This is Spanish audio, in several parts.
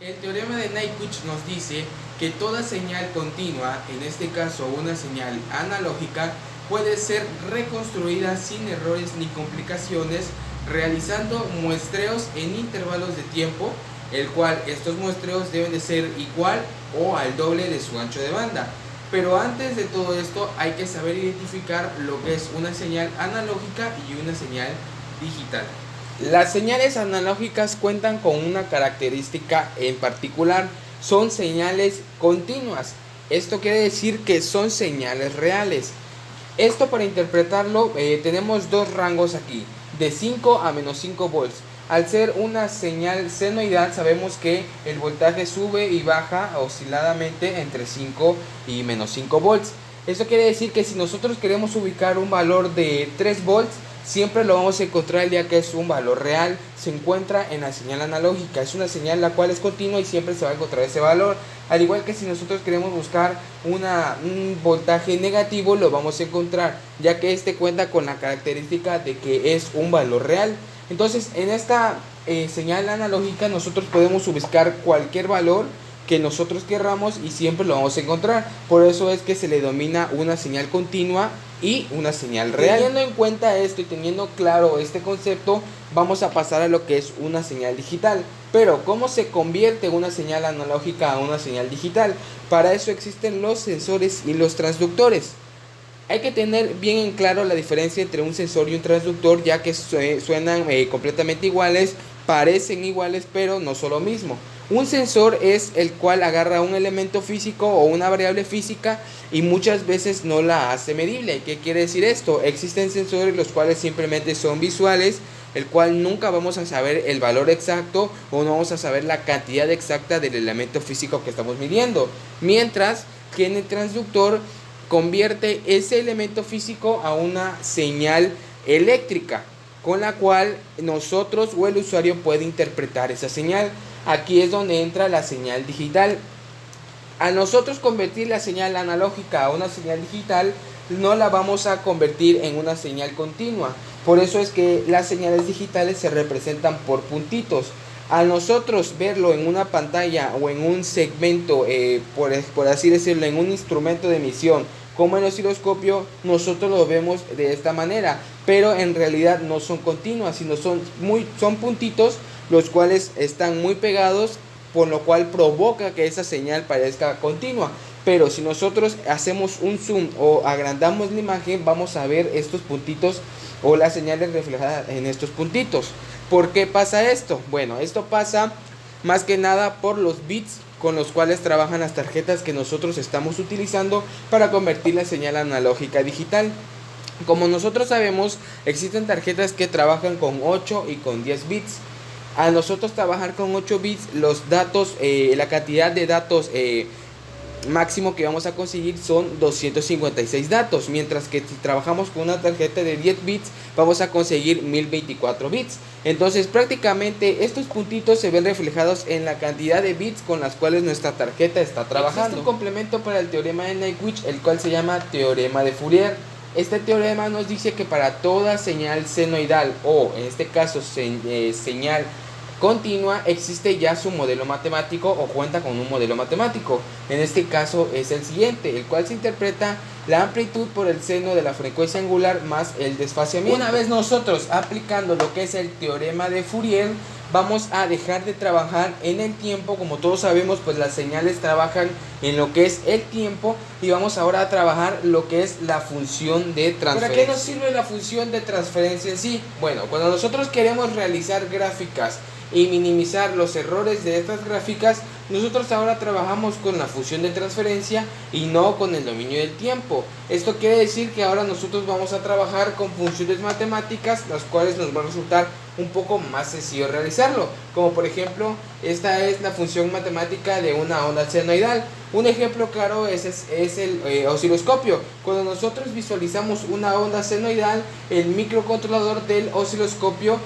El teorema de Nyquist nos dice que toda señal continua, en este caso una señal analógica, puede ser reconstruida sin errores ni complicaciones realizando muestreos en intervalos de tiempo, el cual estos muestreos deben de ser igual o al doble de su ancho de banda. Pero antes de todo esto hay que saber identificar lo que es una señal analógica y una señal digital. Las señales analógicas cuentan con una característica en particular, son señales continuas. Esto quiere decir que son señales reales. Esto para interpretarlo tenemos dos rangos aquí, de 5 a menos 5 volts. Al ser una señal senoidal sabemos que el voltaje sube y baja osciladamente entre 5 y menos 5 volts. Esto quiere decir que si nosotros queremos ubicar un valor de 3 volts, siempre lo vamos a encontrar ya que es un valor real, se encuentra en la señal analógica, es una señal la cual es continua y siempre se va a encontrar ese valor. Al igual que si nosotros queremos buscar un voltaje negativo, lo vamos a encontrar ya que este cuenta con la característica de que es un valor real. Entonces en esta señal analógica nosotros podemos ubicar cualquier valor que nosotros querramos y siempre lo vamos a encontrar. Por eso es que se le denomina una señal continua y una señal real. Teniendo en cuenta esto y teniendo claro este concepto, vamos a pasar a lo que es una señal digital. Pero ¿cómo se convierte una señal analógica a una señal digital? Para eso existen los sensores y los transductores. Hay que tener bien en claro la diferencia entre un sensor y un transductor, ya que suenan completamente iguales, parecen iguales, pero no son lo mismo. Un sensor es el cual agarra un elemento físico o una variable física y muchas veces no la hace medible. ¿Qué quiere decir esto? Existen sensores los cuales simplemente son visuales, el cual nunca vamos a saber el valor exacto o no vamos a saber la cantidad exacta del elemento físico que estamos midiendo. Mientras que en el transductor convierte ese elemento físico a una señal eléctrica, con la cual nosotros o el usuario puede interpretar esa señal. Aquí es donde entra la señal digital. A nosotros convertir la señal analógica a una señal digital, no la vamos a convertir en una señal continua. Por eso es que las señales digitales se representan por puntitos. A nosotros verlo en una pantalla o en un segmento, por así decirlo, en un instrumento de emisión como el osciloscopio, nosotros lo vemos de esta manera, pero en realidad no son continuas, sino son puntitos los cuales están muy pegados, por lo cual provoca que esa señal parezca continua. Pero si nosotros hacemos un zoom o agrandamos la imagen, vamos a ver estos puntitos o las señales reflejadas en estos puntitos. ¿Por qué pasa esto? Bueno, esto pasa más que nada por los bits con los cuales trabajan las tarjetas que nosotros estamos utilizando para convertir la señal analógica a digital. Como nosotros sabemos, existen tarjetas que trabajan con 8 y con 10 bits. A nosotros trabajar con 8 bits, los datos, la cantidad de datos máximo que vamos a conseguir son 256 datos, mientras que si trabajamos con una tarjeta de 10 bits vamos a conseguir 1024 bits. Entonces prácticamente estos puntitos se ven reflejados en la cantidad de bits con las cuales nuestra tarjeta está trabajando. Existe un complemento para el teorema de Nyquist, el cual se llama teorema de Fourier. Este teorema nos dice que para toda señal senoidal o en este caso señal continua existe ya su modelo matemático o cuenta con un modelo matemático. En este caso es el siguiente, el cual se interpreta la amplitud por el seno de la frecuencia angular más el desfaciamiento. Una vez nosotros aplicando lo que es el teorema de Fourier, vamos a dejar de trabajar en el tiempo. Como todos sabemos, pues las señales trabajan en lo que es el tiempo y vamos ahora a trabajar lo que es la función de transferencia. ¿Para qué nos sirve la función de transferencia en sí? Bueno, cuando nosotros queremos realizar gráficas y minimizar los errores de estas gráficas, nosotros ahora trabajamos con la función de transferencia y no con el dominio del tiempo. Esto quiere decir que ahora nosotros vamos a trabajar con funciones matemáticas, las cuales nos va a resultar un poco más sencillo realizarlo. Como por ejemplo, esta es la función matemática de una onda senoidal. Un ejemplo claro es el osciloscopio. Cuando nosotros visualizamos una onda senoidal, el microcontrolador del osciloscopio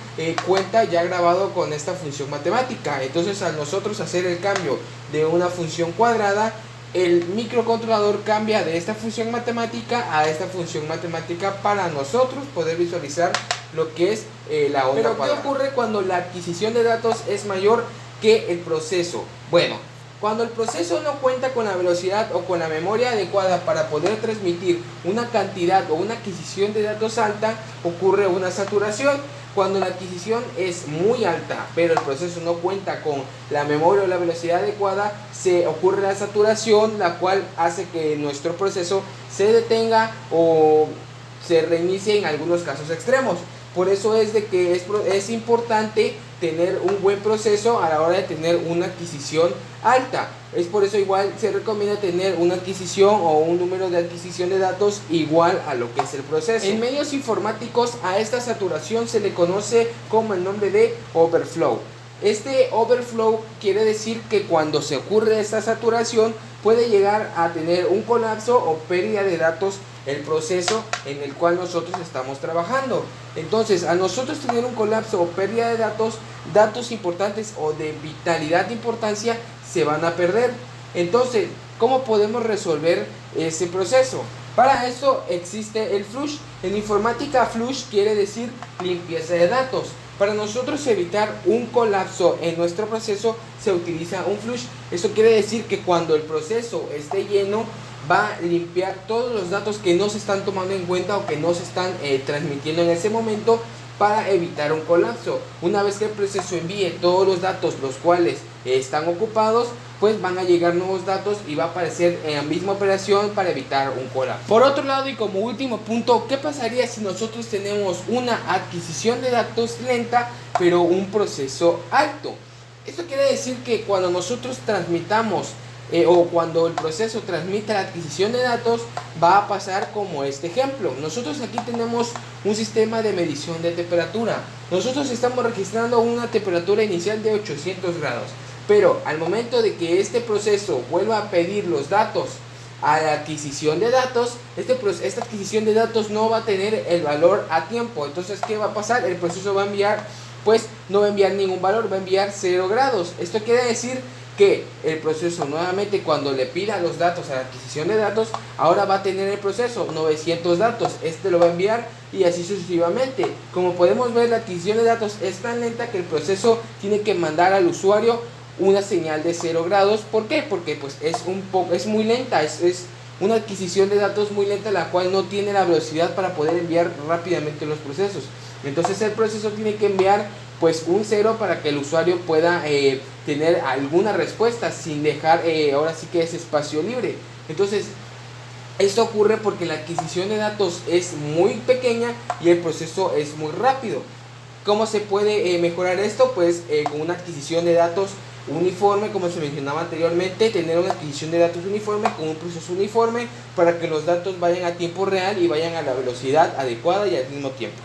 cuenta ya grabado con esta función matemática. Entonces al nosotros hacer el cambio de una función cuadrada, el microcontrolador cambia de esta función matemática a esta función matemática para nosotros poder visualizar lo que es la onda cuadrada. ¿Pero qué ocurre cuando la adquisición de datos es mayor? que el proceso. Bueno, cuando el proceso no cuenta con la velocidad o con la memoria adecuada para poder transmitir una cantidad o una adquisición de datos alta, ocurre una saturación. Cuando la adquisición es muy alta, pero el proceso no cuenta con la memoria o la velocidad adecuada, se ocurre la saturación, la cual hace que nuestro proceso se detenga o se reinicie en algunos casos extremos. Por eso es de que es importante tener un buen proceso a la hora de tener una adquisición alta. Es por eso igual se recomienda tener una adquisición o un número de adquisición de datos igual a lo que es el proceso. En medios informáticos a esta saturación se le conoce como el nombre de overflow. Este overflow quiere decir que cuando se ocurre esta saturación puede llegar a tener un colapso o pérdida de datos el proceso en el cual nosotros estamos trabajando. Entonces, a nosotros tener un colapso o pérdida de datos importantes o de vitalidad de importancia se van a perder. Entonces, ¿cómo podemos resolver ese proceso? Para eso existe el flush. En informática, flush quiere decir limpieza de datos. Para nosotros evitar un colapso en nuestro proceso se utiliza un flush. Esto quiere decir que cuando el proceso esté lleno va a limpiar todos los datos que no se están tomando en cuenta o que no se están transmitiendo en ese momento para evitar un colapso. Una vez que el proceso envíe todos los datos los cuales están ocupados, pues van a llegar nuevos datos y va a aparecer en la misma operación para evitar un colapso. Por otro lado y como último punto, ¿qué pasaría si nosotros tenemos una adquisición de datos lenta pero un proceso alto? Esto quiere decir que cuando nosotros transmitamos o cuando el proceso transmite la adquisición de datos, va a pasar como este ejemplo. Nosotros aquí tenemos un sistema de medición de temperatura. Nosotros estamos registrando una temperatura inicial de 800 grados. Pero al momento de que este proceso vuelva a pedir los datos a la adquisición de datos, esta adquisición de datos no va a tener el valor a tiempo. Entonces, ¿qué va a pasar? El proceso va a enviar, pues no va a enviar ningún valor, va a enviar 0 grados. Esto quiere decir que el proceso nuevamente cuando le pida los datos a la adquisición de datos, ahora va a tener el proceso 900 datos, este lo va a enviar y así sucesivamente. Como podemos ver, la adquisición de datos es tan lenta que el proceso tiene que mandar al usuario una señal de 0 grados. ¿Por qué? Porque pues es muy lenta, es una adquisición de datos muy lenta, la cual no tiene la velocidad para poder enviar rápidamente los procesos. Entonces el proceso tiene que enviar pues un 0 para que el usuario pueda tener alguna respuesta sin dejar ahora sí que ese espacio libre. Entonces esto ocurre porque la adquisición de datos es muy pequeña y el proceso es muy rápido. ¿Cómo se puede mejorar esto? Pues con una adquisición de datos uniforme, como se mencionaba anteriormente, tener una adquisición de datos uniforme con un proceso uniforme para que los datos vayan a tiempo real y vayan a la velocidad adecuada y al mismo tiempo.